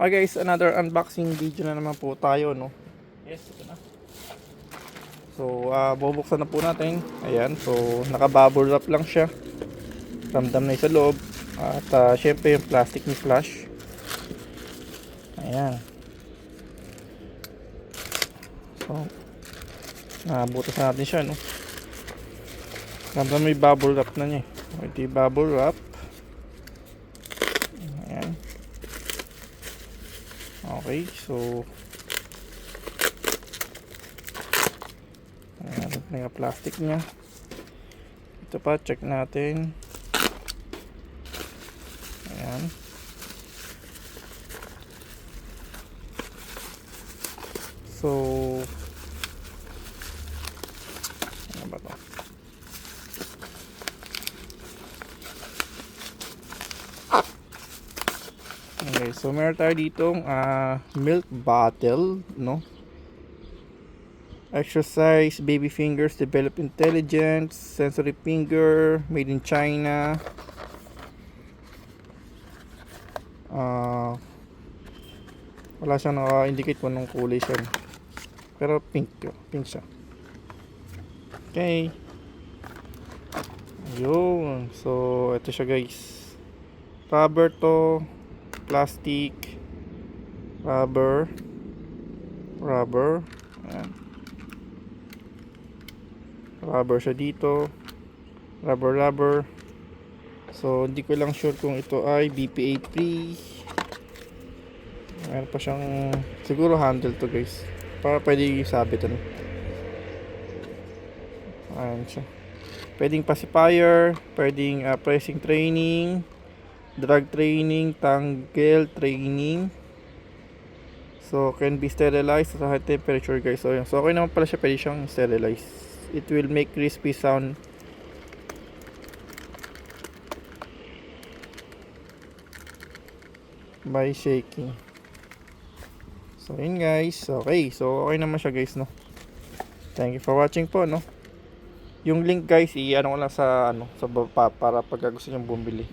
Okay guys, another unboxing video na naman po tayo, no? Yes, ito na. So, bubuksan na po natin. Ayan, so naka-bubble wrap lang siya. Ramdam na yung sa loob. At syempre yung plastic ni flash. Ayan. So, nabutas na natin siya, no? Ramdam na yung bubble wrap na niya. Ito yung bubble wrap. Ayan. Okay, so ayan, ito na yung plastic niya. Ito pa, check natin. Ayan. So, ano ba to? Okay, so meron tayo ditong milk bottle, no? Exercise baby fingers develop intelligence, sensory finger, made in China. Wala siyang naka-indicate kung anong kulay siya, pero pink siya. Okay, yun. So ito siya guys, rubber to, plastic, rubber. Ayan. Rubber siya dito, rubber. So hindi ko lang sure kung ito ay BPA free. Meron pa siyang siguro handle to guys, para pwede sabitan. Ayan siya. Pwedeng pacifier, pwedeng pressing training, drag training, tangle training. So can be sterilized sa high temperature guys. So, so okay naman pala siya, pwede siyang sterilize. It will make crispy sound by shaking. So yun guys. Okay, so okay naman siya guys, no? Thank you for watching po, no? Yung link guys, i-ano ko lang sa sa baba para pag gusto niyo bumili.